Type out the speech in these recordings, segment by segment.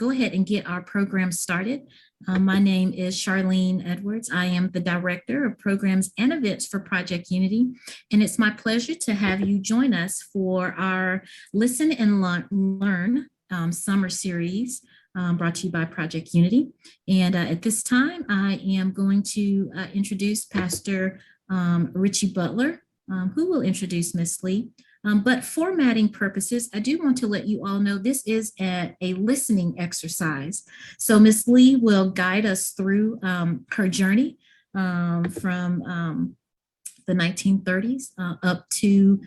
go ahead and get our program started. My name is Charlene Edwards. I am the Director of Programs and Events for Project Unity, and it's my pleasure to have you join us for our Listen and Learn summer series brought to you by Project Unity. And at this time, I am going to introduce Pastor Richie Butler, who will introduce Miss Lee. But formatting purposes, I do want to let you all know this is a listening exercise. So Ms. Lee will guide us through her journey from the 1930s up to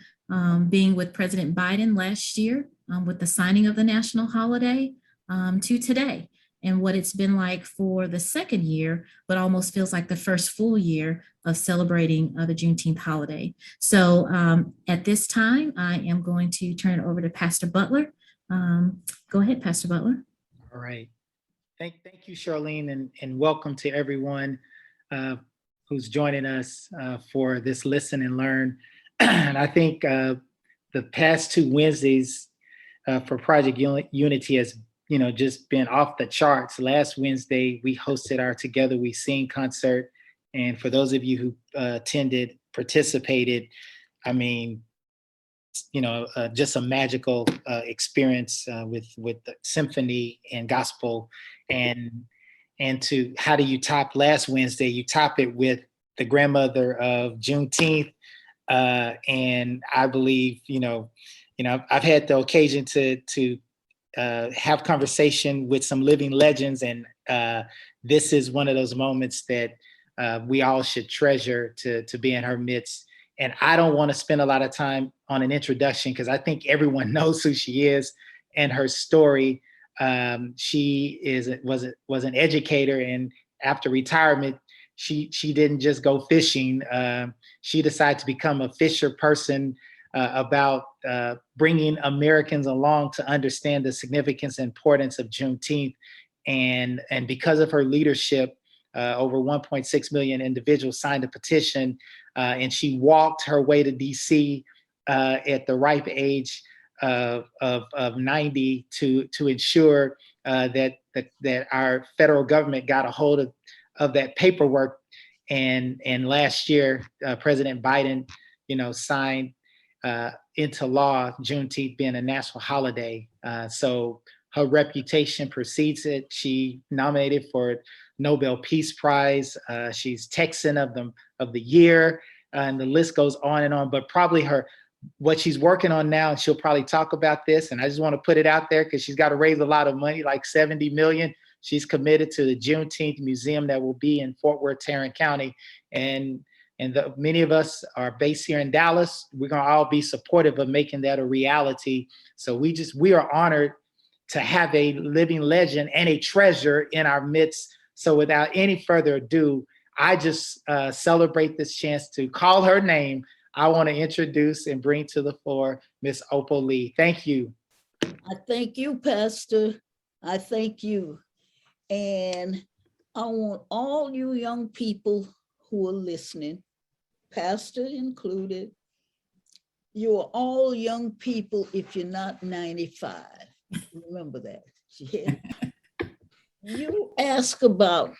being with President Biden last year with the signing of the national holiday to today, and what it's been like for the second year, but almost feels like the first full year of celebrating the Juneteenth holiday. So at this time, I am going to turn it over to Pastor Butler. Go ahead, Pastor Butler. All right. Thank you, Charlene, and welcome to everyone who's joining us for this Listen and Learn. And I think the past two Wednesdays for Project Unity has just been off the charts. Last Wednesday, we hosted our Together We Sing concert. And for those of you who attended, participated, I mean, just a magical experience with the symphony and gospel. And to how do you top last Wednesday? You top it with the Grandmother of Juneteenth. And I believe, I've had the occasion to have conversation with some living legends, and this is one of those moments that we all should treasure to be in her midst. And I don't want to spend a lot of time on an introduction because I think everyone knows who she is and her story. She was an educator, and after retirement, she didn't just go fishing. She decided to become a fisher person about bringing Americans along to understand the significance and importance of Juneteenth. And because of her leadership, over 1.6 million individuals signed a petition, and she walked her way to DC at the ripe age of 90 to ensure that our federal government got a hold of that paperwork. And last year, President Biden, signed into law Juneteenth being a national holiday. So her reputation precedes it. She nominated for Nobel Peace Prize. She's Texan of the year, and the list goes on and on. But probably what she's working on now, and she'll probably talk about this, and I just want to put it out there because she's got to raise a lot of money, like $70 million. She's committed to the Juneteenth Museum that will be in Fort Worth, Tarrant County. And many of us are based here in Dallas. We're going to all be supportive of making that a reality. So we are honored to have a living legend and a treasure in our midst. So without any further ado, I just celebrate this chance to call her name. I want to introduce and bring to the floor Miss Opal Lee. Thank you. I thank you, Pastor. I thank you. And I want all you young people who are listening, Pastor included, you are all young people if you're not 95. Remember that. Yeah. You ask about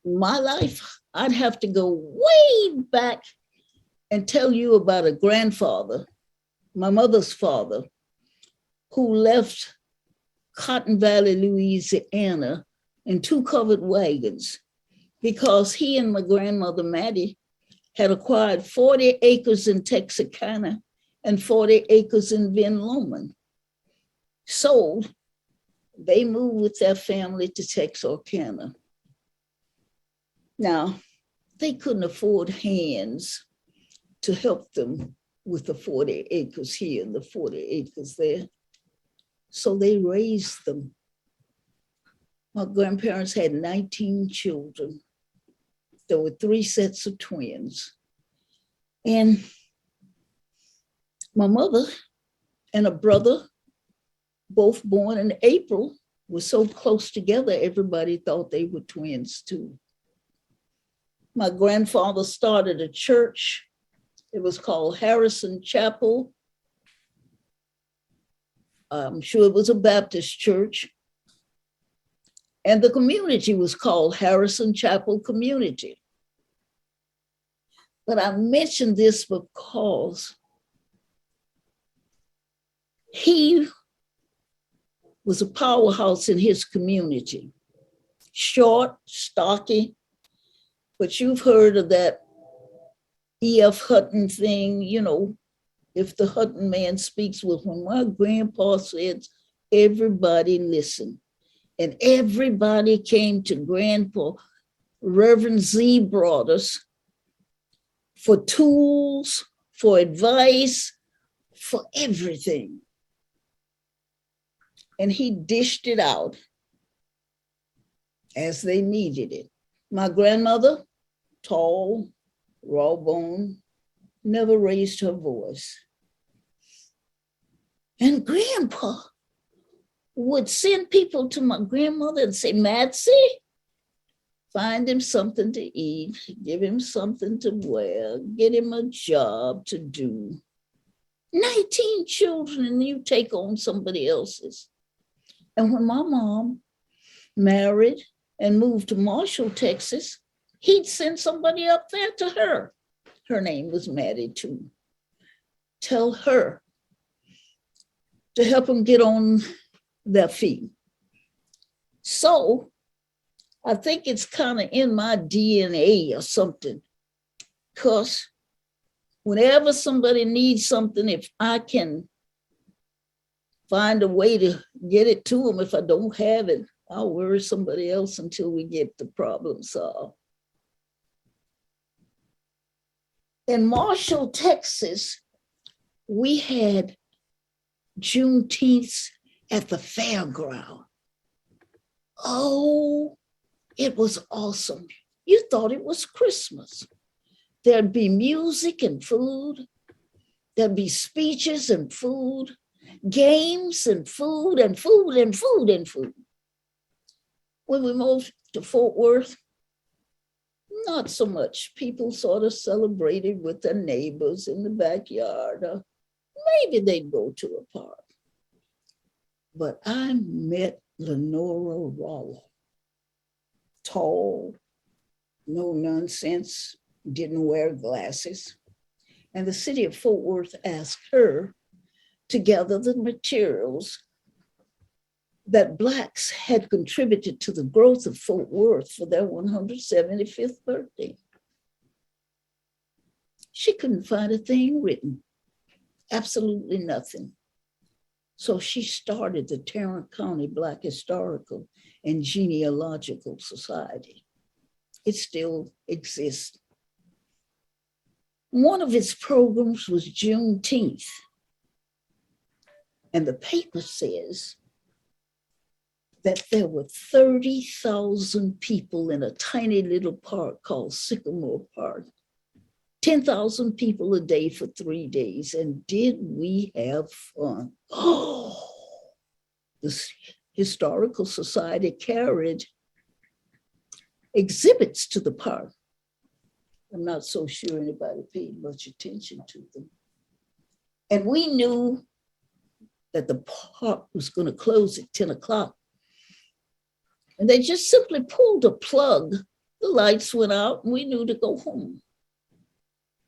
my life, I'd have to go way back and tell you about a grandfather, my mother's father, who left Cotton Valley, Louisiana in 2 covered wagons because he and my grandmother, Maddie, had acquired 40 acres in Texarkana and 40 acres in Van Loman. Sold, they moved with their family to Texarkana. Now, they couldn't afford hands to help them with the 40 acres here and the 40 acres there. So they raised them. My grandparents had 19 children. There were 3 sets of twins. And my mother and a brother, both born in April, were so close together, everybody thought they were twins too. My grandfather started a church. It was called Harrison Chapel. I'm sure it was a Baptist church. And the community was called Harrison Chapel Community. But I mention this because he was a powerhouse in his community. Short, stocky, but you've heard of that E.F. Hutton thing, you know, if the Hutton man speaks with when my grandpa said, everybody listened. And everybody came to Grandpa. Reverend Z brought us for tools, for advice, for everything. And he dished it out as they needed it. My grandmother, tall, raw bone, never raised her voice. And Grandpa would send people to my grandmother and say, Matsy, find him something to eat, give him something to wear, get him a job to do. 19 children and you take on somebody else's. And when my mom married and moved to Marshall, Texas, he'd send somebody up there to her. Her name was Maddie too. Tell her to help them get on their feet. So I think it's kind of in my DNA or something, because whenever somebody needs something, if I can find a way to get it to them, if I don't have it, I'll worry somebody else until we get the problem solved. In Marshall, Texas, we had Juneteenth at the fairground. Oh, it was awesome. You thought it was Christmas. There'd be music and food. There'd be speeches and food, games and food and food and food and food. When we moved to Fort Worth, not so much. People sort of celebrated with their neighbors in the backyard. Or maybe they'd go to a park. But I met Lenora Rollo. Tall, no nonsense, didn't wear glasses. And the city of Fort Worth asked her to gather the materials that Blacks had contributed to the growth of Fort Worth for their 175th birthday. She couldn't find a thing written, absolutely nothing. So she started the Tarrant County Black Historical and Genealogical Society. It still exists. One of its programs was Juneteenth. And the paper says that there were 30,000 people in a tiny little park called Sycamore Park. 10,000 people a day for 3 days. And did we have fun? Oh, the Historical Society carried exhibits to the park. I'm not so sure anybody paid much attention to them. And we knew that the park was going to close at 10 o'clock. And they just simply pulled a plug. The lights went out and we knew to go home.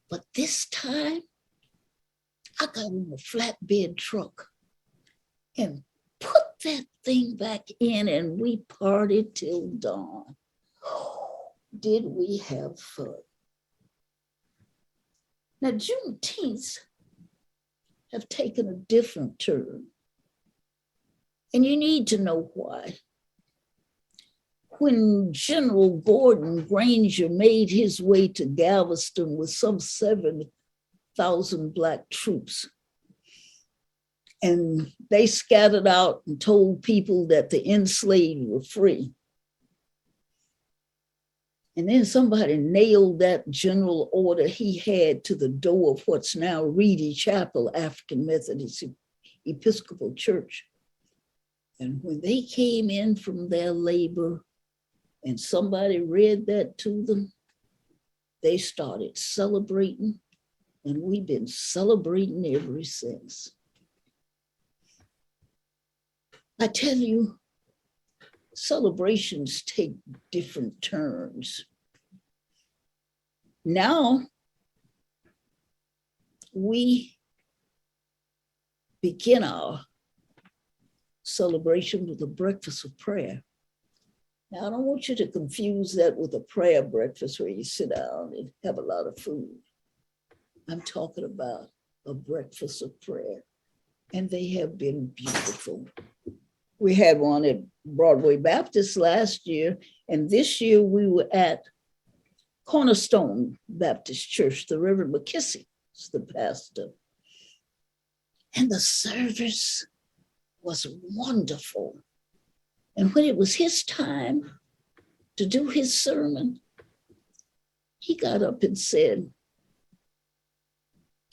But this time, I got in a flatbed truck and put that thing back in and we partied till dawn. Oh, did we have fun? Now, Juneteenth have taken a different turn. And you need to know why. When General Gordon Granger made his way to Galveston with some 7,000 Black troops, and they scattered out and told people that the enslaved were free. And then somebody nailed that general order he had to the door of what's now Reedy Chapel, African Methodist Episcopal Church. And when they came in from their labor and somebody read that to them, they started celebrating, and we've been celebrating ever since. I tell you, celebrations take different turns. Now, we begin our celebration with a breakfast of prayer. Now, I don't want you to confuse that with a prayer breakfast where you sit down and have a lot of food. I'm talking about a breakfast of prayer, and they have been beautiful. We had one at Broadway Baptist last year, and this year we were at Cornerstone Baptist Church. The Reverend McKissick is the pastor. And the service was wonderful. And when it was his time to do his sermon, he got up and said,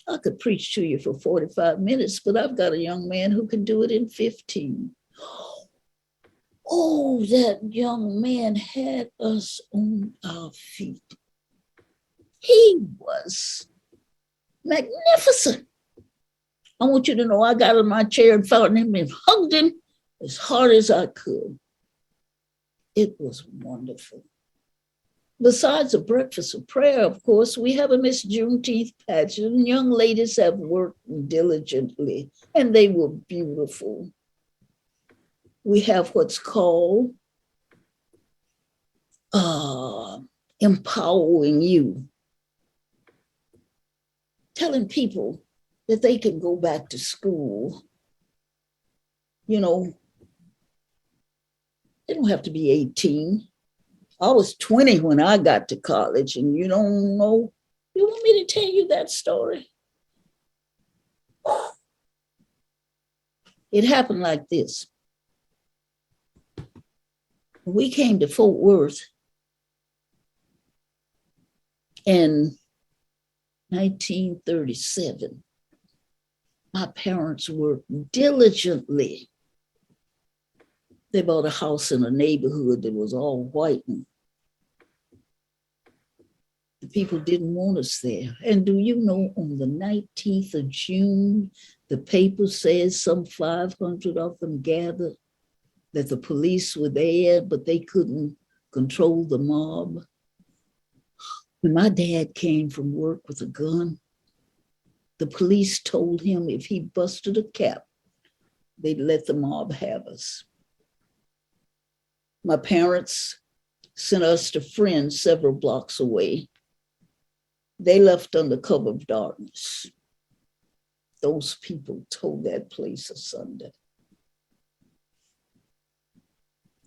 I could preach to you for 45 minutes, but I've got a young man who can do it in 15. Oh, that young man had us on our feet. He was magnificent. I want you to know I got in my chair and found him and hugged him as hard as I could. It was wonderful. Besides a breakfast of prayer, of course, we have a Miss Juneteenth pageant, and young ladies have worked diligently, and they were beautiful. We have what's called empowering you, telling people that they can go back to school. You know, they don't have to be 18. I was 20 when I got to college, and you don't know, you want me to tell you that story? It happened like this. When we came to Fort Worth in 1937, my parents worked diligently. They bought a house in a neighborhood that was all white, and the people didn't want us there. And do you know, on the 19th of June, the paper says some 500 of them gathered, that the police were there, but they couldn't control the mob. When my dad came from work with a gun, the police told him if he busted a cap, they'd let the mob have us. My parents sent us to friends several blocks away. They left under cover of darkness. Those people tore that place asunder.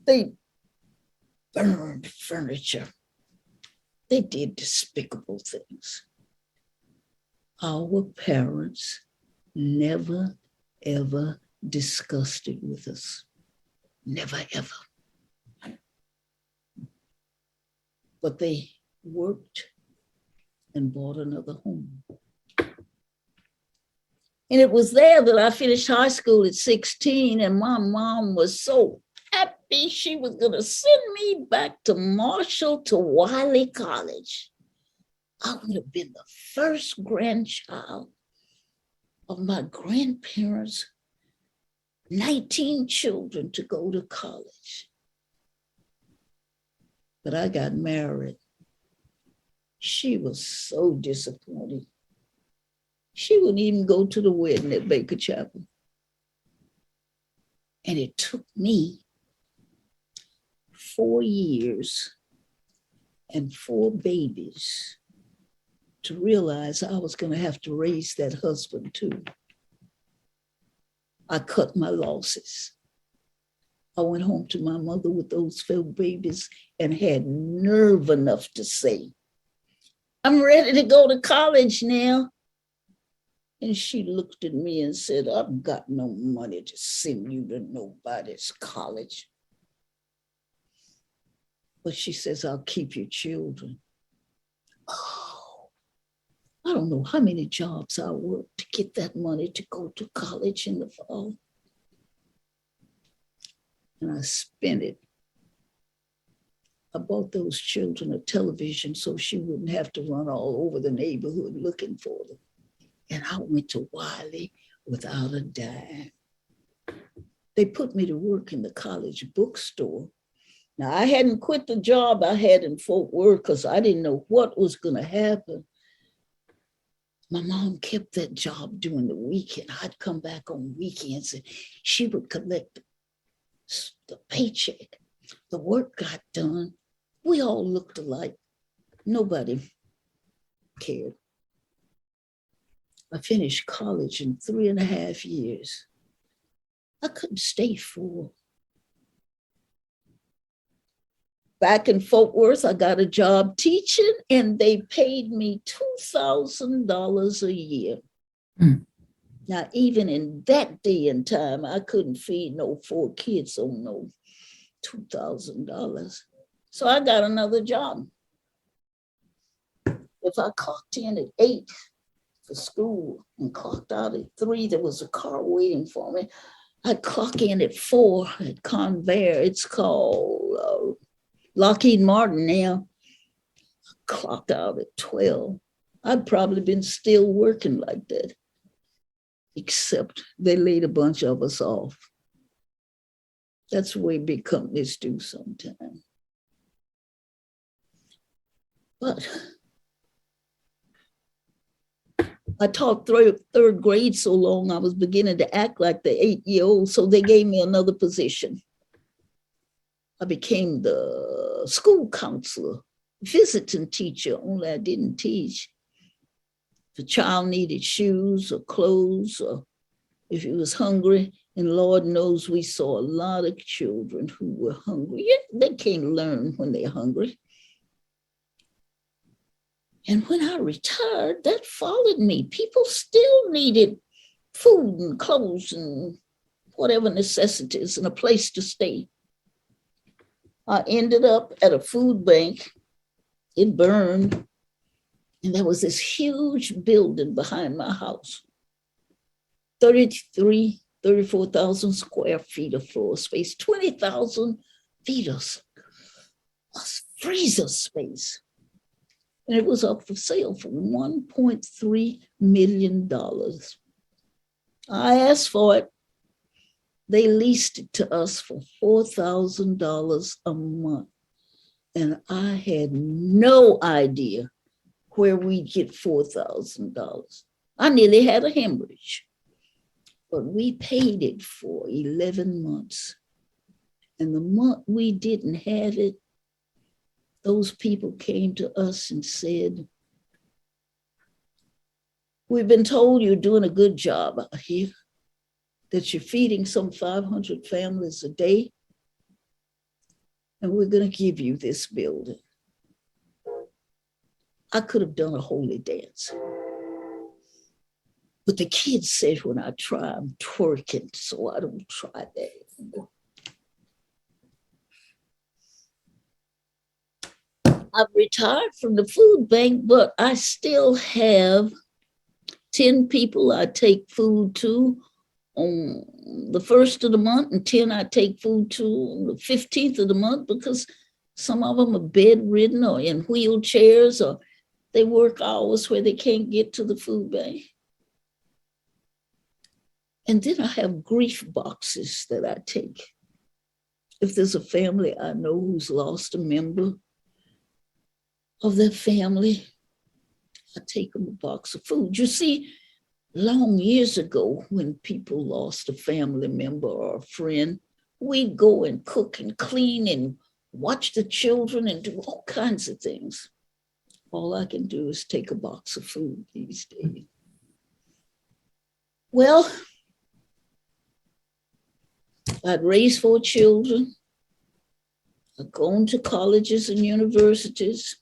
They burned furniture. They did despicable things. Our parents never, ever discussed it with us. Never, ever. But they worked and bought another home. And it was there that I finished high school at 16, and my mom was so happy she was going to send me back to Marshall to Wiley College. I would have been the first grandchild of my grandparents' 19 children to go to college. But I got married. She was so disappointed. She wouldn't even go to the wedding at Baker Chapel. And it took me 4 years and 4 babies to realize I was going to have to raise that husband too. I cut my losses. I went home to my mother with those 4 babies and had nerve enough to say, I'm ready to go to college now. And she looked at me and said, I've got no money to send you to nobody's college. But she says, I'll keep your children. Oh, I don't know how many jobs I worked to get that money to go to college in the fall. And I spent it. I bought those children a television so she wouldn't have to run all over the neighborhood looking for them. And I went to Wiley without a dime. They put me to work in the college bookstore Now, I hadn't quit the job I had in Fort Worth because I didn't know what was going to happen. My mom kept that job during the weekend. I'd come back on weekends and she would collect the paycheck. The work got done. We all looked alike. Nobody cared. I finished college in 3.5 years. I couldn't stay full. Back in Fort Worth, I got a job teaching and they paid me $2,000 a year. Mm. Now, even in that day and time, I couldn't feed no 4 kids on no $2,000. So I got another job. If I clocked in at 8 for school and clocked out at 3, there was a car waiting for me. I'd clock in at 4 at Convair. It's called Lockheed Martin now. Clocked out at 12. I'd probably been still working like that, except they laid a bunch of us off. That's the way big companies do sometimes. But I taught third grade so long, I was beginning to act like the 8-year-old, so they gave me another position. I became the school counselor, visiting teacher, only I didn't teach. If a child needed shoes or clothes, or if he was hungry, and Lord knows we saw a lot of children who were hungry. Yeah, they can't learn when they're hungry. And when I retired, that followed me. People still needed food and clothes and whatever necessities and a place to stay. I ended up at a food bank. It burned. And there was this huge building behind my house. 34,000 square feet of floor space, 20,000 feet of freezer space. And it was up for sale for $1.3 million. I asked for it. They leased it to us for $4,000 a month. And I had no idea where we'd get $4,000. I nearly had a hemorrhage. But we paid it for 11 months. And the month we didn't have it, those people came to us and said, we've been told you're doing a good job out here, that you're feeding some 500 families a day, and we're going to give you this building. I could have done a holy dance. But the kids said when I try, I'm twerking, so I don't try that anymore. I've retired from the food bank, but I still have 10 people I take food to on the 1st of the month, and 10 I take food to on the 15th of the month, because some of them are bedridden or in wheelchairs, or they work hours where they can't get to the food bank. And then I have grief boxes that I take. If there's a family I know who's lost a member of their family, I take them a box of food. You see, long years ago, when people lost a family member or a friend, we'd go and cook and clean and watch the children and do all kinds of things. All I can do is take a box of food these days. Well, I'd raised 4 children. I'd gone to colleges and universities.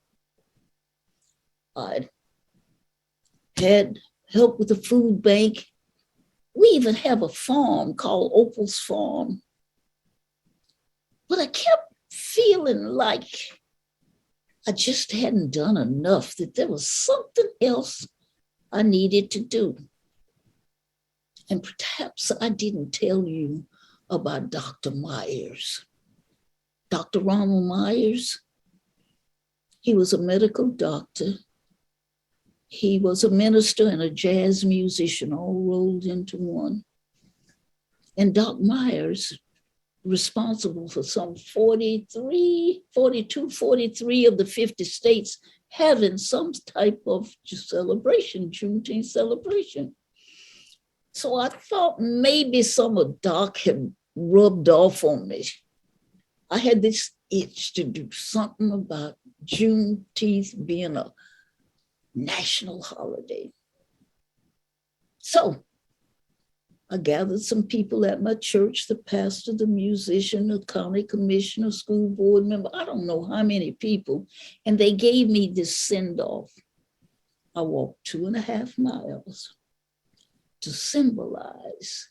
I'd had help with the food bank. We even have a farm called Opal's Farm. But I kept feeling like I just hadn't done enough, that there was something else I needed to do. And perhaps I didn't tell you about Dr. Myers. Dr. Ronald Myers, he was a medical doctor. He was a minister and a jazz musician all rolled into one. And Doc Myers responsible for some 43 of the 50 states having some type of celebration, Juneteenth celebration. So I thought maybe some of Doc had rubbed off on me. I had this itch to do something about Juneteenth being a national holiday. So I gathered some people at my church, the pastor, the musician, the county commissioner, school board member, I don't know how many people, and they gave me this send-off. I walked 2.5 miles to symbolize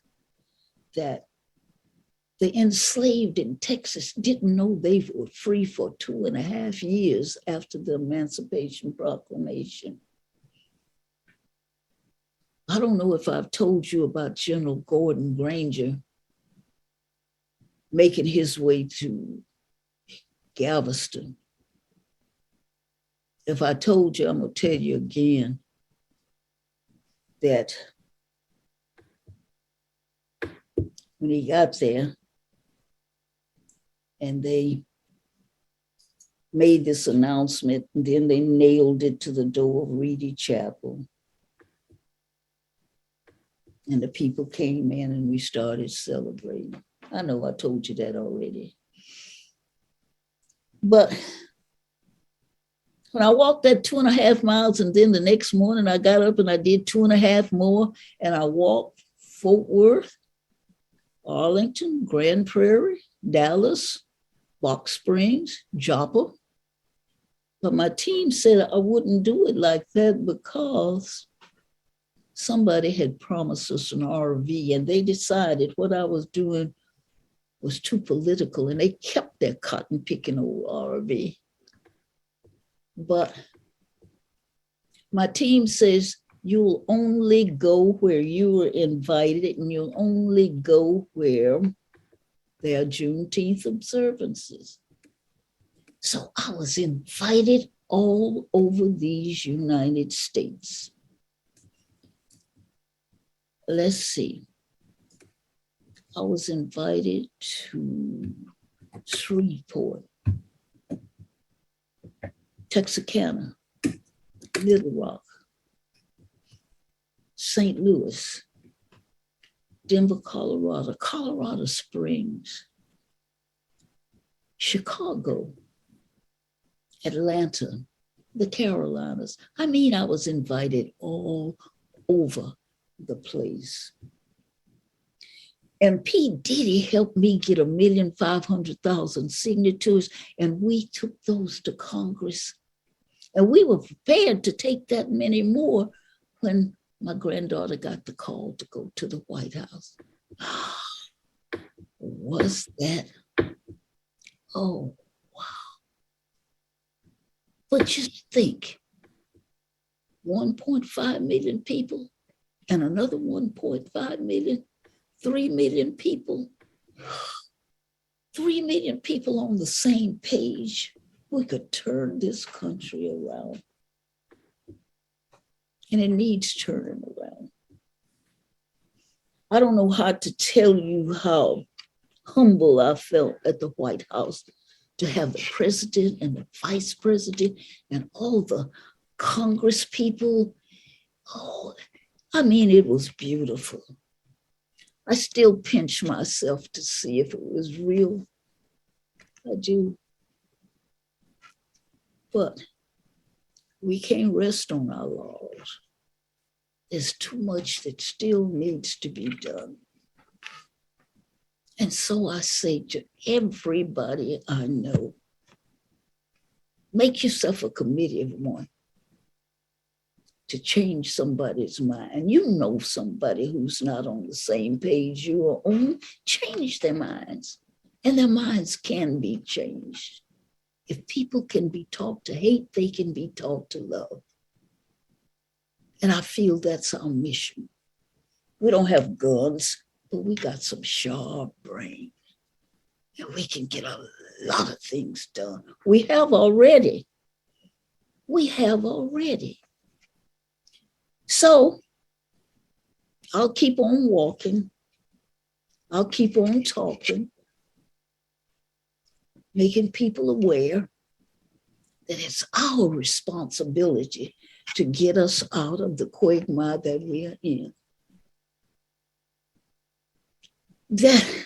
that the enslaved in Texas didn't know they were free for 2.5 years after the Emancipation Proclamation. I don't know if I've told you about General Gordon Granger making his way to Galveston. If I told you, I'm gonna tell you again that when he got there and they made this announcement, and then they nailed it to the door of Reedy Chapel. And the people came in and we started celebrating. I know I told you that already. But when I walked that 2.5 miles, and then the next morning I got up and I did 2.5 more, and I walked Fort Worth, Arlington, Grand Prairie, Dallas, Box Springs, Joppa. But my team said I wouldn't do it like that because somebody had promised us an RV, and they decided what I was doing was too political, and they kept their cotton picking old RV. But my team says, you'll only go where you are invited, and you'll only go where there are Juneteenth observances. So I was invited all over these United States. Let's see. I was invited to Shreveport, Texarkana, Little Rock, St. Louis, Denver, Colorado, Colorado Springs, Chicago, Atlanta, the Carolinas. I mean, I was invited all over the place. And P. Diddy helped me get 1,500,000 signatures, and we took those to Congress. And we were prepared to take that many more when my granddaughter got the call to go to the White House. Was that? Oh, wow. But just think, 1.5 million people and another 1.5 million, 3 million people, 3 million people on the same page. We could turn this country around. And it needs turning around. I don't know how to tell you how humble I felt at the White House to have the president and the vice president and all the Congress people. Oh, I mean, it was beautiful. I still pinch myself to see if it was real. I do. But we can't rest on our laurels. There's too much that still needs to be done. And so I say to everybody I know, make yourself a committee of one to change somebody's mind. You know somebody who's not on the same page you are on, change their minds. And their minds can be changed. If people can be taught to hate, they can be taught to love. And I feel that's our mission. We don't have guns, but we got some sharp brain. And we can get a lot of things done. We have already. We have already. So I'll keep on walking. I'll keep on talking. making people aware that it's our responsibility to get us out of the quagmire that we are in. That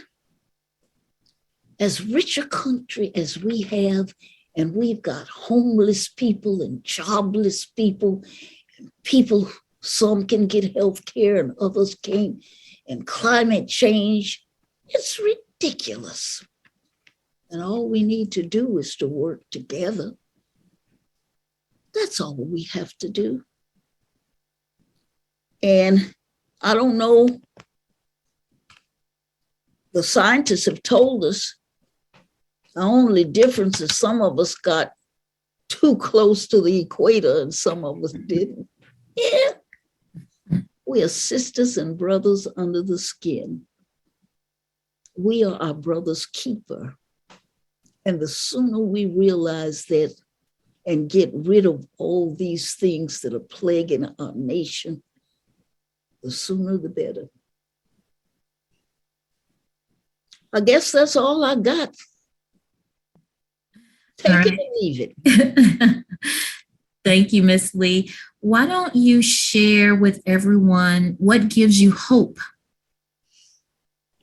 as rich a country as we have, and we've got homeless people and jobless people, and people, some can get health care and others can't, and climate change, it's ridiculous. And all we need to do is to work together. That's all we have to do. And I don't know, the scientists have told us the only difference is some of us got too close to the equator and some of us didn't. Yeah, we are sisters and brothers under the skin. We are our brother's keeper. And the sooner we realize that and get rid of all these things that are plaguing our nation, the sooner the better. I guess that's all I got. Take it and leave it. Thank you, Ms. Lee. Why don't you share with everyone what gives you hope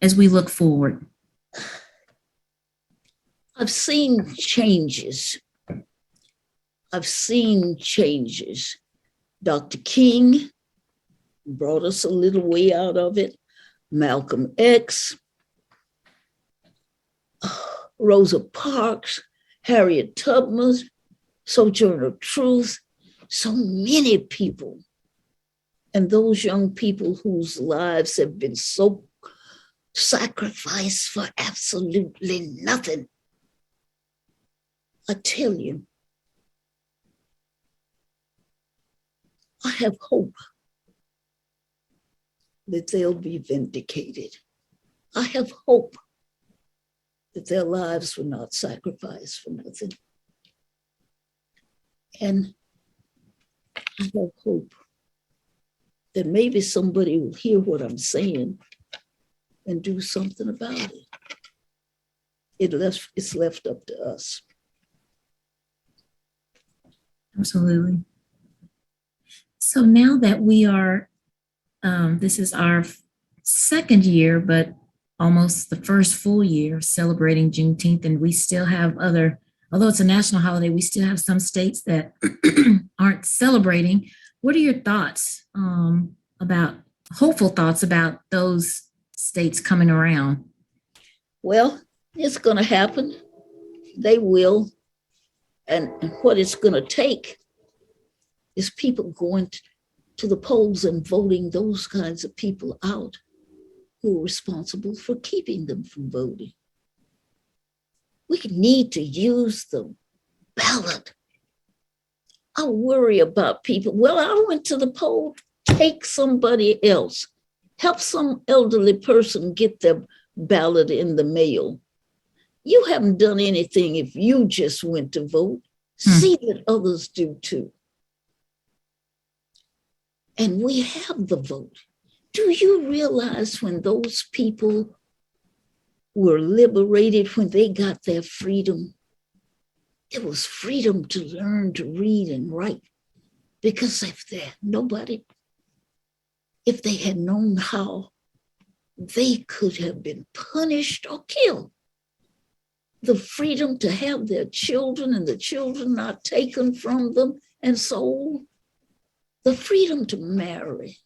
as we look forward? I've seen changes. Dr. King brought us a little way out of it. Malcolm X, Rosa Parks, Harriet Tubman, Sojourner Truth, so many people. And those young people whose lives have been so sacrificed for absolutely nothing. I tell you, I have hope that they'll be vindicated. I have hope that their lives were not sacrificed for nothing. And I have hope that maybe somebody will hear what I'm saying and do something about it. It's left up to us. Absolutely. So now that we are, this is our second year, but almost the first full year celebrating Juneteenth, and we still have other, although it's a national holiday, we still have some states that aren't celebrating. What are your thoughts hopeful thoughts about those states coming around? Well, it's going to happen. They will. And what it's going to take is people going to the polls and voting those kinds of people out who are responsible for keeping them from voting. We need to use the ballot. I worry about people. Well, I went to the poll, take somebody else. Help some elderly person get their ballot in the mail. You haven't done anything if you just went to vote. See that others do too. And we have the vote. Do you realize when those people were liberated, when they got their freedom, it was freedom to learn to read and write. Because if they had known how, they could have been punished or killed. The freedom to have their children and the children not taken from them and sold. The freedom to marry,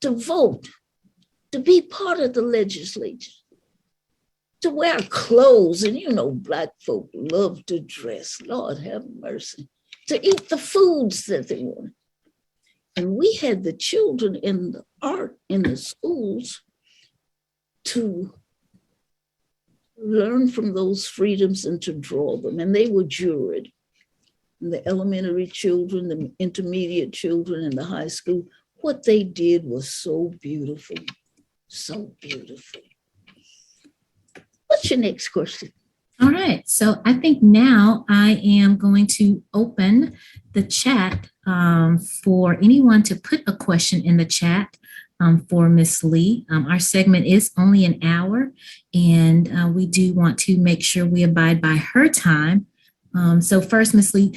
to vote, to be part of the legislature, to wear clothes. And you know, Black folk love to dress, Lord have mercy, to eat the foods that they want. And we had the children in the art in the schools to learn from those freedoms and to draw them. And they were juried. And the elementary children, the intermediate children, and the high school, what they did was so beautiful, so beautiful. What's your next question? All right, so I think now I am going to open the chat for anyone to put a question in the chat. for Miss Lee. Our segment is only an hour, and we do want to make sure we abide by her time. So first, Miss Lee,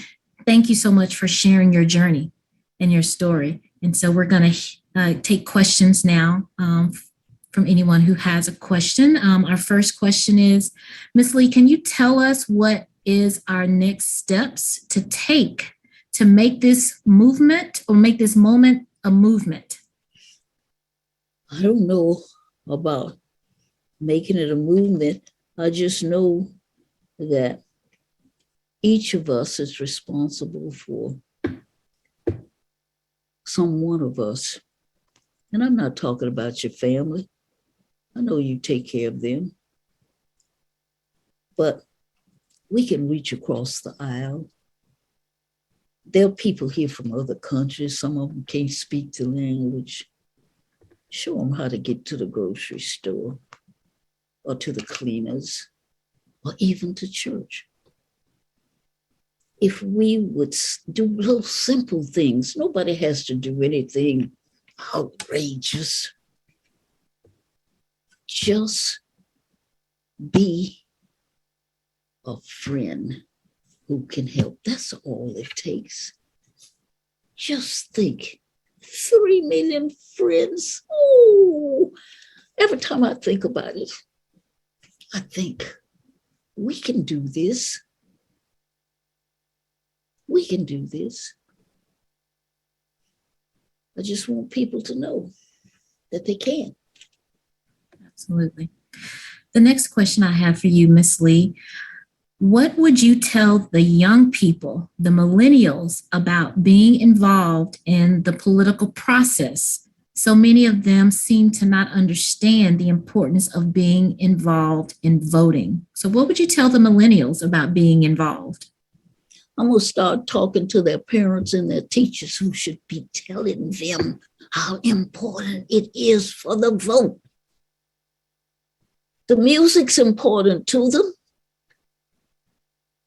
thank you so much for sharing your journey and your story. And so we're going to take questions now from anyone who has a question. Our first question is, Miss Lee, can you tell us what is our next steps to take to make this movement or make this moment a movement? I don't know about making it a movement. I just know that each of us is responsible for some one of us. And I'm not talking about your family. I know you take care of them. But we can reach across the aisle. There are people here from other countries. Some of them can't speak the language. Show them how to get to the grocery store or to the cleaners or even to church. If we would do those simple things, nobody has to do anything outrageous. Just be a friend who can help. That's all it takes. Just think, 3 million friends. Oh, every time I think about it, I think we can do this. We can do this. I just want people to know that they can. Absolutely. The next question I have for you, Miss Lee, what would you tell the young people, the millennials, about being involved in the political process? So many of them seem to not understand the importance of being involved in voting. So what would you tell the millennials about being involved? I'm going to start talking to their parents and their teachers who should be telling them how important it is for the vote. The music's important to them.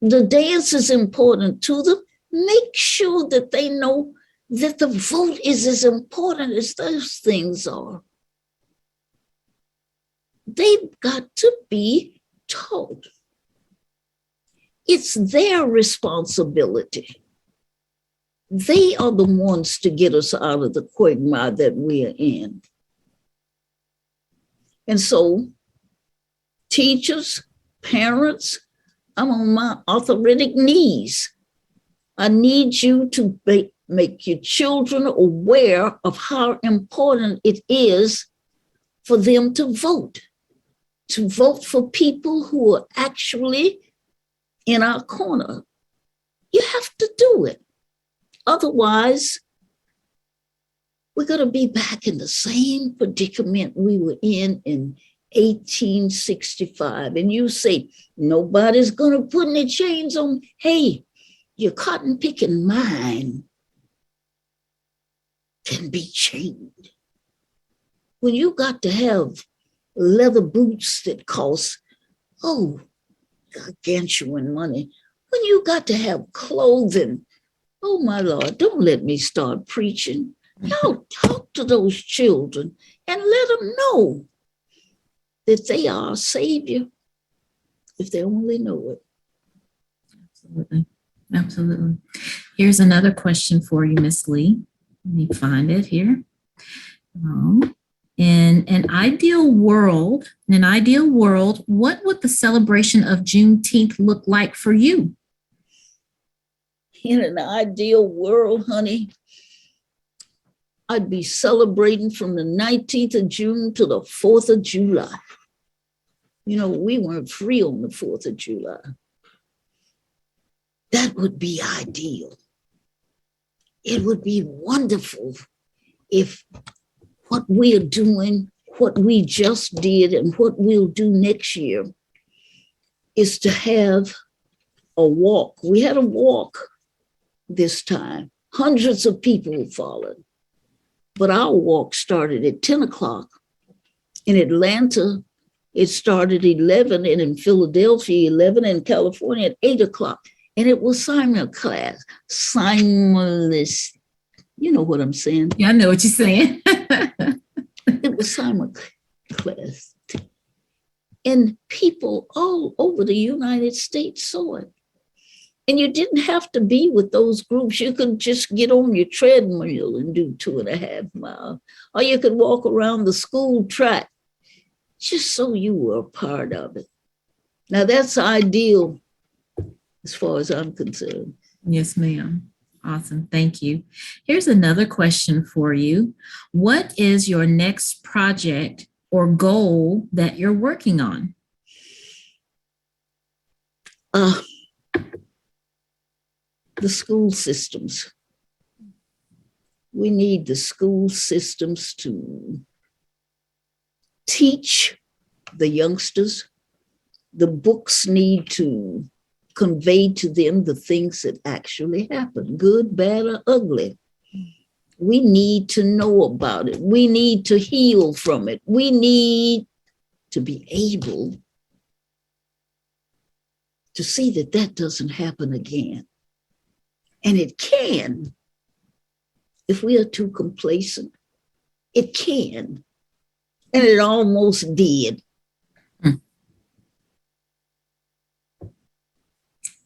The dance is important to them. Make sure that they know that the vote is as important as those things are. They've got to be taught. It's their responsibility. They are the ones to get us out of the quagmire that we're in. And so, teachers, parents, I'm on my arthritic knees. I need you to make your children aware of how important it is for them to vote for people who are actually in our corner. You have to do it. Otherwise, we're going to be back in the same predicament we were in 1865. And you say, nobody's going to put any chains on. Hey, your cotton picking mind can be chained. When you got to have leather boots that cost, gargantuan money. When you got to have clothing, oh my Lord, don't let me start preaching. Y'all talk to those children and let them know that they are a savior if they only know it. Absolutely. Absolutely. Here's another question for you, Miss Lee. Let me find it here. In an ideal world, what would the celebration of Juneteenth look like for you? In an ideal world, honey, I'd be celebrating from the 19th of June to the 4th of July. You know, we weren't free on the 4th of July. That would be ideal. It would be wonderful if what we are doing, what we just did, and what we'll do next year is to have a walk. We had a walk this time. Hundreds of people followed. But our walk started at 10 o'clock. In Atlanta, it started 11, and in Philadelphia, 11, and California at 8 o'clock. And it was simulcast, simultaneous. You know what I'm saying? Yeah, I know what you're saying. It was simulcast. And people all over the United States saw it. And you didn't have to be with those groups. You could just get on your treadmill and do 2.5 miles. Or you could walk around the school track just so you were a part of it. Now that's ideal as far as I'm concerned. Yes, ma'am. Awesome. Thank you. Here's another question for you. What is your next project or goal that you're working on? The school systems. We need the school systems to teach the youngsters. The books need to convey to them the things that actually happen, good, bad, or ugly. We need to know about it. We need to heal from it. We need to be able to see that that doesn't happen again. And it can, if we are too complacent, it can. And it almost did.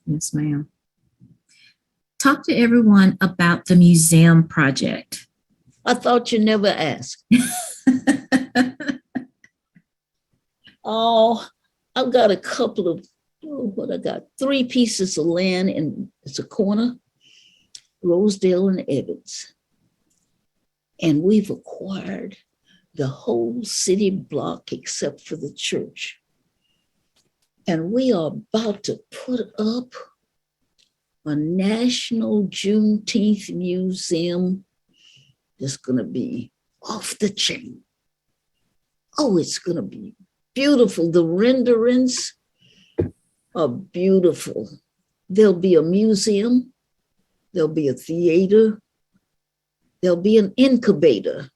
Yes, ma'am. Talk to everyone about the museum project. I thought you never asked. Oh, I've got a couple of, I got 3 pieces of land, and it's a corner, Rosedale and Evans. And we've acquired the whole city block except for the church. And we are about to put up a National Juneteenth Museum that's going to be off the chain. Oh, it's going to be beautiful. The renderings are beautiful. There'll be a museum. There'll be a theater. There'll be an incubator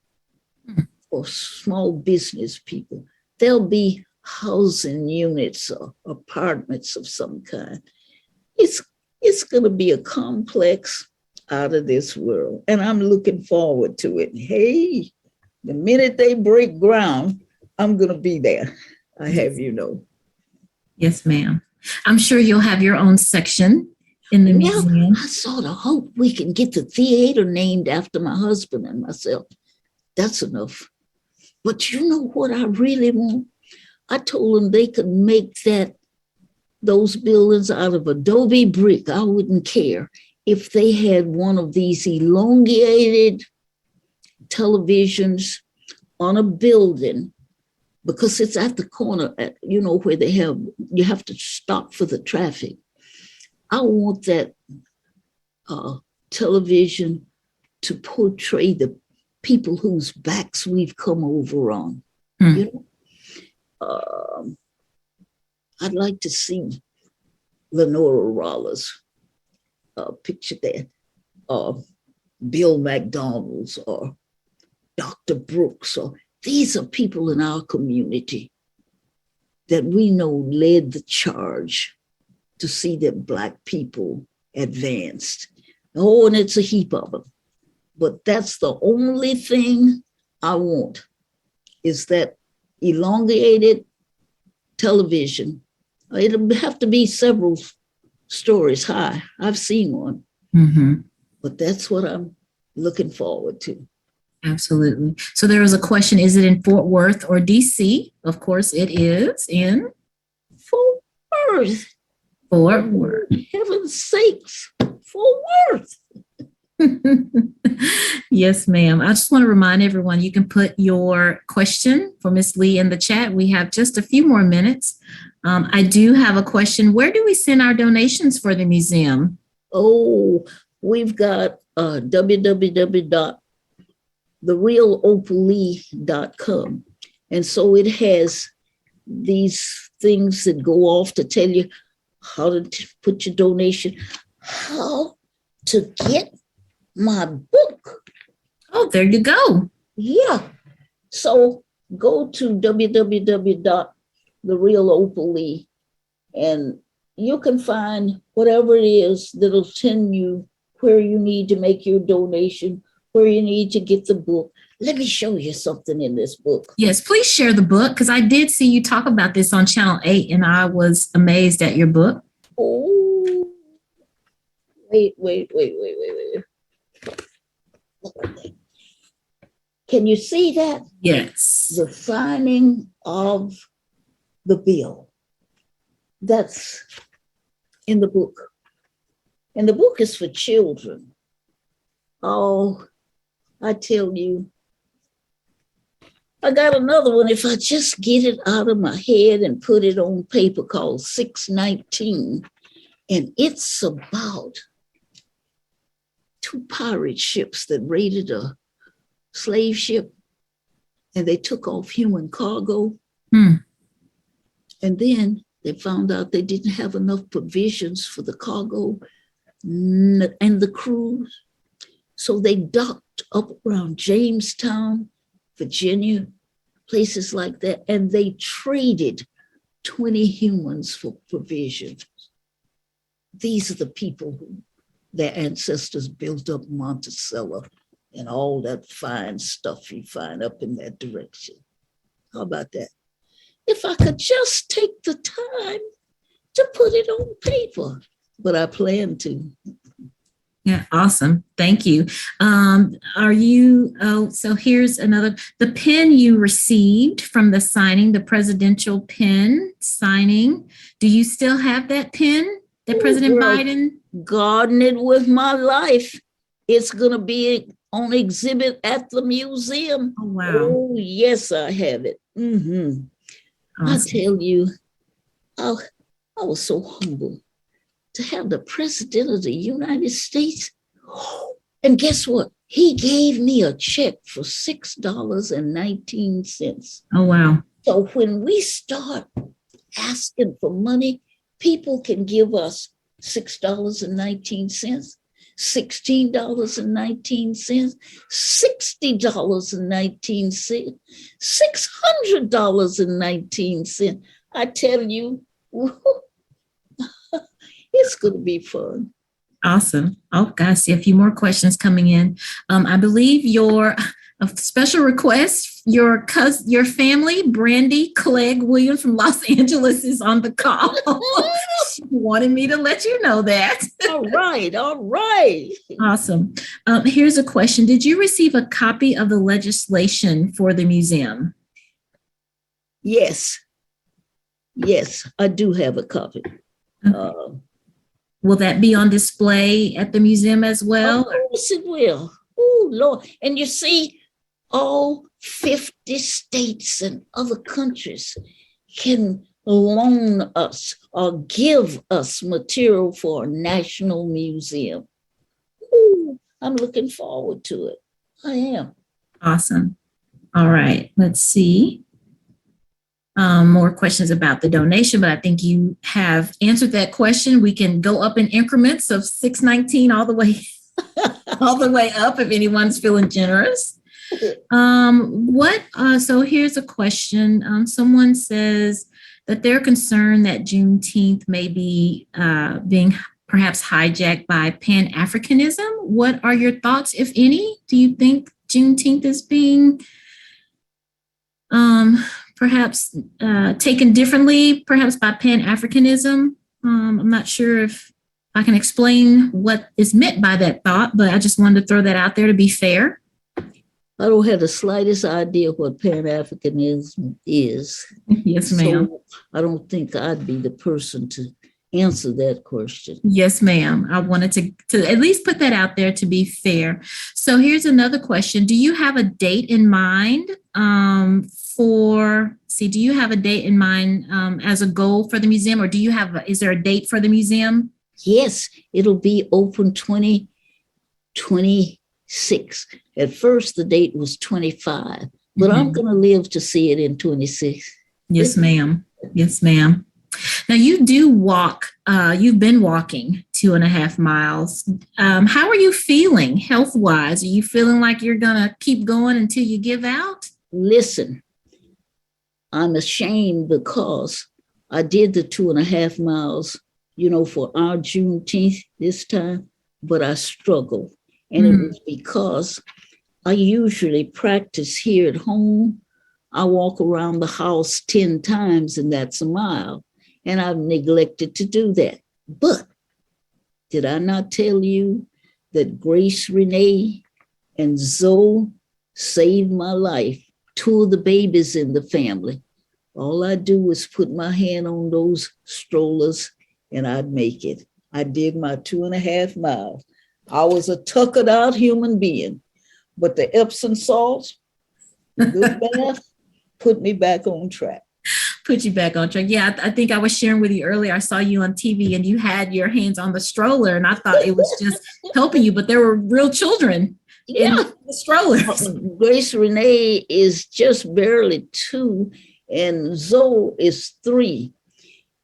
for small business people. There'll be housing units or apartments of some kind. It's going to be a complex out of this world, and I'm looking forward to it. Hey, the minute they break ground, I'm going to be there. I have you know. Yes, ma'am. I'm sure you'll have your own section in the museum. I sort of hope we can get the theater named after my husband and myself. That's enough. But you know what I really want? I told them they could make those buildings out of adobe brick. I wouldn't care if they had one of these elongated televisions on a building, because it's at the corner, where you have to stop for the traffic. I want that television to portray the people whose backs we've come over on. I'd like to see Lenora Roller's picture there, or Bill McDonald's, or Dr. Brooks, or these are people in our community that we know led the charge to see that Black people advanced. Oh, and it's a heap of them. But that's the only thing I want, is that elongated television. It'll have to be several stories high. I've seen one. But that's what I'm looking forward to. Absolutely. So there was a question, is it in Fort Worth or DC? Of course it is in Fort Worth. Fort Worth. Heaven's sakes, Fort Worth. Yes, ma'am. I just want to remind everyone, you can put your question for Ms. Lee in the chat. We have just a few more minutes. I do have a question. Where do we send our donations for the museum? Oh, we've got www.therealopallee.com. And so it has these things that go off to tell you how to put your donation, how to get my book. Oh, there you go. Yeah. So go to www.therealopallee, and you can find whatever it is that'll tell you where you need to make your donation, where you need to get the book. let me show you something in this book. Yes, please share the book, because I did see you talk about this on Channel 8, and I was amazed at your book. Oh, wait. Can you see that? Yes. The signing of the bill. That's in the book. And the book is for children. Oh, I tell you, I got another one. If I just get it out of my head and put it on paper, called 619. And it's about two pirate ships that raided a slave ship, and they took off human cargo. And then they found out they didn't have enough provisions for the cargo and the crews. So they docked up around Jamestown, Virginia, places like that, and they traded 20 humans for provisions. These are the people who their ancestors built up Monticello and all that fine stuff you find up in that direction. How about that? If I could just take the time to put it on paper, but I plan to. Yeah, awesome. Thank you. So here's another, the pen you received from the signing, the presidential pen signing. Do you still have that pen that President Biden? Garnered with my life. It's going to be on exhibit at the museum. Oh, wow. Oh, yes, I have it. Awesome. I tell you, I was so humbled to have the President of the United States. And guess what? He gave me a check for $6.19. Oh, wow. So when we start asking for money, people can give us $6.19, $16.19, $60.19, $600.19. I tell you, it's going to be fun. Awesome. Oh, gosh, I see a few more questions coming in. I believe a special request, your family, Brandy Clegg Williams from Los Angeles, is on the call. She wanted me to let you know that. All right. Awesome. Here's a question. Did you receive a copy of the legislation for the museum? Yes, I do have a copy. Okay. Will that be on display at the museum as well? Of course it will. Oh, Lord. And you see, all 50 states and other countries can loan us or give us material for a national museum. Ooh, I'm looking forward to it. I am. Awesome. All right, let's see. More questions about the donation, but I think you have answered that question. We can go up in increments of 619 all the way up if anyone's feeling generous. So here's a question. Someone says that they're concerned that Juneteenth may be being perhaps hijacked by Pan-Africanism. What are your thoughts, if any? Do you think Juneteenth is being perhaps taken differently, perhaps by Pan-Africanism? I'm not sure if I can explain what is meant by that thought, but I just wanted to throw that out there to be fair. I don't have the slightest idea what Pan-Africanism is. Yes, ma'am. So I don't think I'd be the person to answer that question. Yes, ma'am. I wanted to at least put that out there to be fair. So here's another question. Do you have a date in mind do you have a date in mind as a goal for the museum, or is there a date for the museum? Yes, it'll be open 2026. At first, the date was 25, but I'm going to live to see it in 26. Yes, ma'am. Yes, ma'am. Now you do walk, you've been walking 2.5 miles. How are you feeling health-wise? Are you feeling like you're going to keep going until you give out? Listen, I'm ashamed because I did the 2.5 miles, for our Juneteenth this time, but I struggled. And it was because I usually practice here at home. I walk around the house 10 times, and that's a mile. And I've neglected to do that. But did I not tell you that Grace Renee and Zoe saved my life? Two of the babies in the family. All I do is put my hand on those strollers and I'd make it. I did my 2.5 miles. I was a tuckered out human being, but the Epsom salts, the good bath, put me back on track. Put you back on track. Yeah, I think I was sharing with you earlier. I saw you on TV and you had your hands on the stroller, and I thought it was just helping you, but there were real children in the strollers. Grace Renee is just barely 2, and Zoe is 3.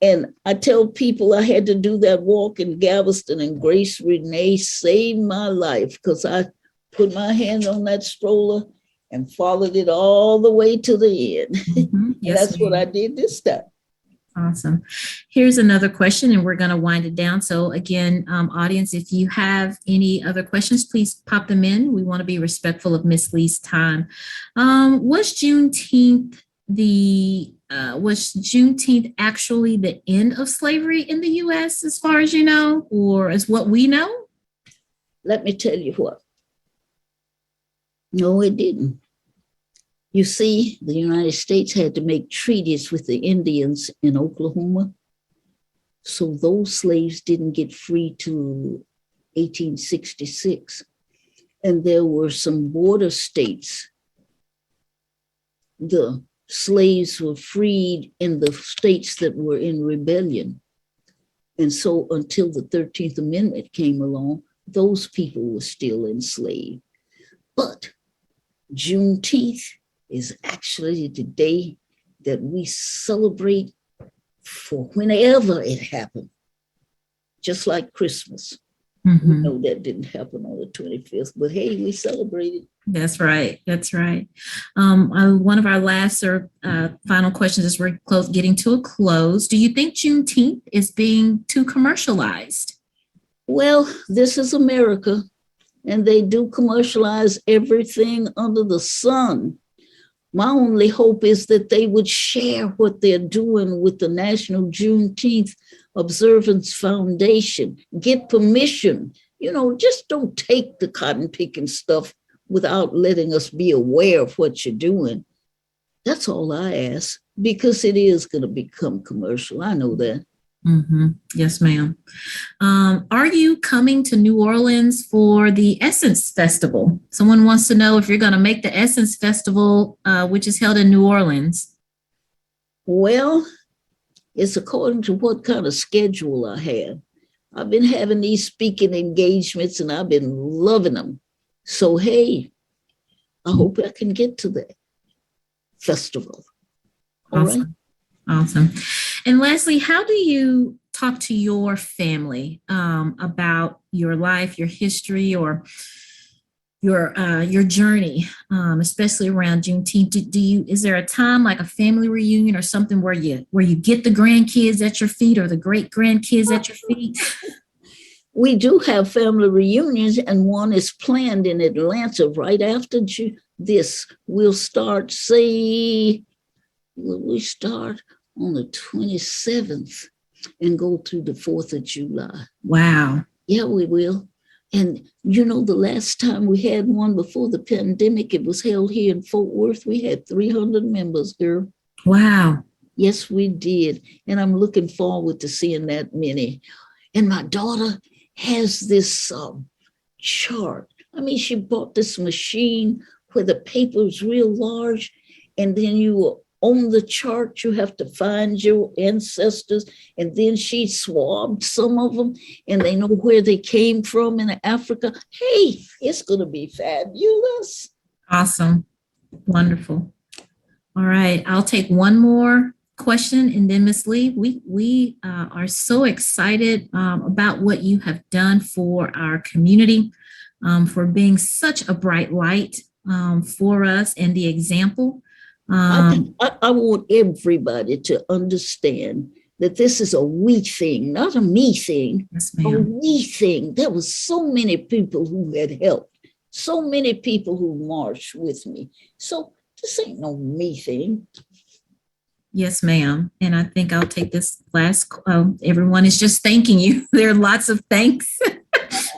And I tell people I had to do that walk in Galveston, and Grace Renee saved my life because I put my hand on that stroller and followed it all the way to the end. Mm-hmm. Yes, that's what I did this time. Awesome. Here's another question, and we're going to wind it down. So again, audience, if you have any other questions, please pop them in. We want to be respectful of Miss Lee's time. Was Juneteenth actually the end of slavery in the U.S. as far as you know, or as what we know? Let me tell you what. No, it didn't. You see, the United States had to make treaties with the Indians in Oklahoma. So those slaves didn't get free till 1866. And there were some border states. The slaves were freed in the states that were in rebellion. And so until the 13th Amendment came along, those people were still enslaved. But Juneteenth is actually the day that we celebrate for whenever it happened, just like Christmas. Mm-hmm. We know that didn't happen on the 25th, but hey, we celebrated. That's right. That's right. One of our last or final questions as we're getting to a close. Do you think Juneteenth is being too commercialized? Well, this is America, and they do commercialize everything under the sun. My only hope is that they would share what they're doing with the National Juneteenth Observance Foundation, get permission. Just don't take the cotton picking stuff without letting us be aware of what you're doing. That's all I ask, because it is going to become commercial. I know that. Mm-hmm. Yes, ma'am. Are you coming to New Orleans for the Essence Festival? Someone wants to know if you're going to make the Essence Festival, which is held in New Orleans. Well, it's according to what kind of schedule I have. I've been having these speaking engagements and I've been loving them. So, hey, I hope I can get to the festival. All awesome. Right. Awesome. And lastly, how do you talk to your family about your life, your history, or your journey, especially around Juneteenth? Is there a time like a family reunion or something where you get the grandkids at your feet or the great grandkids at your feet? We do have family reunions, and one is planned in Atlanta right after this. We'll start, we start on the 27th and go through the 4th of July. Wow. Yeah, we will. And the last time we had one before the pandemic, it was held here in Fort Worth. We had 300 members, girl. Wow. Yes, we did. And I'm looking forward to seeing that many. And my daughter has this chart. I mean, she bought this machine where the paper is real large, and then on the chart, you have to find your ancestors, and then she swabbed some of them, and they know where they came from in Africa. Hey, it's going to be fabulous. Awesome. Wonderful. All right. I'll take one more question, and then Ms. Lee, we are so excited about what you have done for our community, for being such a bright light for us and the example. I want everybody to understand that this is a we thing, not a me thing. Yes, a ma'am. we thing. There was so many people who had helped. So many people who marched with me. So this ain't no me thing. Yes, ma'am. And I think I'll take this last, everyone is just thanking you. There are lots of thanks,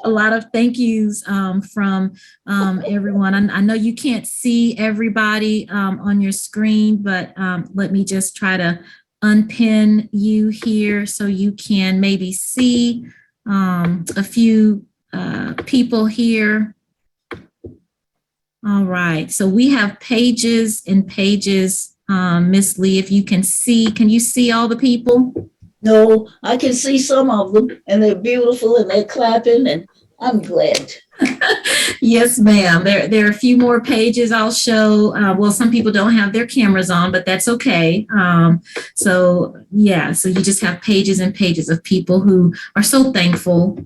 a lot of thank yous from everyone. I know you can't see everybody on your screen, but let me just try to unpin you here so you can maybe see a few people here. All right, so we have pages and pages. Miss Lee, if you can you see all the people? No, I can see some of them, and they're beautiful, and they're clapping, and I'm glad. Yes, ma'am. There are a few more pages I'll show. Well, some people don't have their cameras on, but that's okay. So you just have pages and pages of people who are so thankful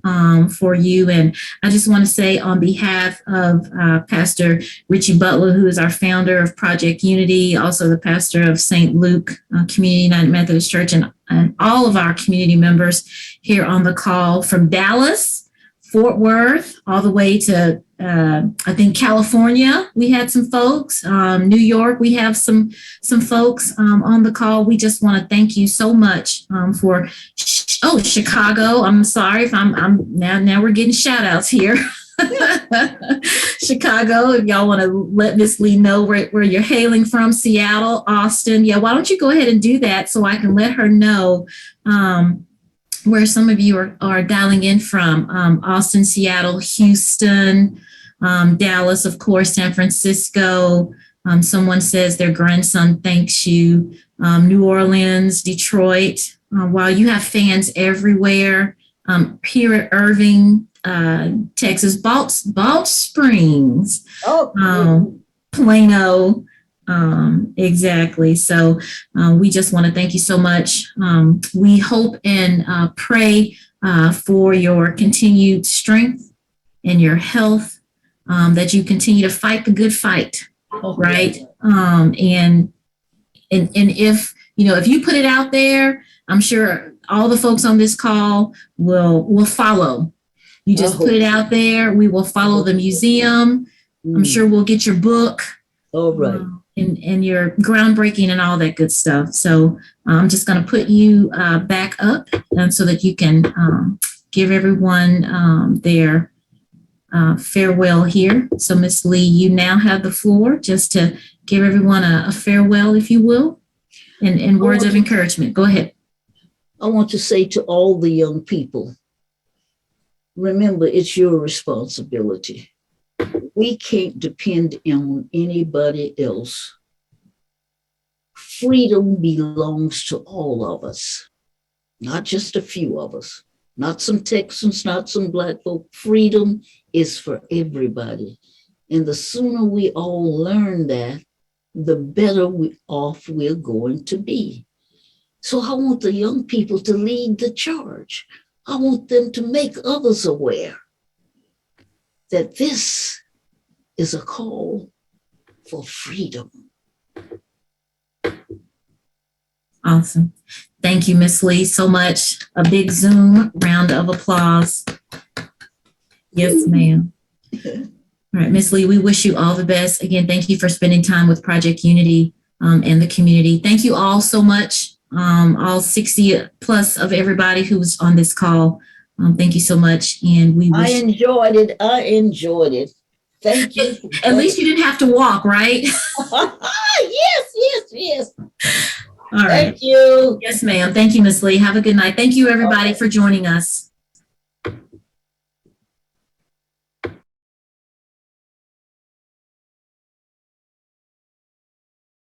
for you. And I just want to say on behalf of Pastor Richie Butler, who is our founder of Project Unity, also the pastor of St. Luke Community United Methodist Church, and all of our community members here on the call from Dallas, Fort Worth, all the way to, I think, California. We had some folks. New York, we have some folks on the call. We just want to thank you so much for, Chicago. I'm sorry if I'm now we're getting shout outs here. Chicago, if y'all want to let Miss Lee know where you're hailing from, Seattle, Austin. Yeah, why don't you go ahead and do that so I can let her know where some of you are dialing in from. Austin, Seattle, Houston, Dallas, of course, San Francisco. Someone says their grandson thanks you. New Orleans, Detroit. While you have fans everywhere. Here at Irving, Texas, Balch Springs, Plano. Exactly. So we just want to thank you so much. We hope and pray for your continued strength and your health, that you continue to fight the good fight, right? And if you put it out there, I'm sure all the folks on this call will follow. You just put it out there. We will follow the museum. I'm sure we'll get your book. All right. And your groundbreaking and all that good stuff. So I'm just going to put you back up so that you can give everyone their farewell here. So Miss Lee, you now have the floor just to give everyone a farewell, if you will, and words of encouragement. Go ahead. I want to say to all the young people, remember, it's your responsibility. We can't depend on anybody else. Freedom belongs to all of us, not just a few of us, not some Texans, not some Black folk. Freedom is for everybody. And the sooner we all learn that, the better off we're going to be. So I want the young people to lead the charge. I want them to make others aware that this is a call for freedom. Awesome. Thank you, Miss Lee, so much. A big Zoom round of applause. Yes, ma'am. All right, Miss Lee, we wish you all the best. Again, thank you for spending time with Project Unity and the community. Thank you all so much. All 60 plus of everybody who was on this call. Thank you so much. And we wish I enjoyed it. Thank you. At least you didn't have to walk, right? Yes. All right. Thank you. Yes, ma'am. Thank you, Miss Lee. Have a good night. Thank you, everybody, for joining us.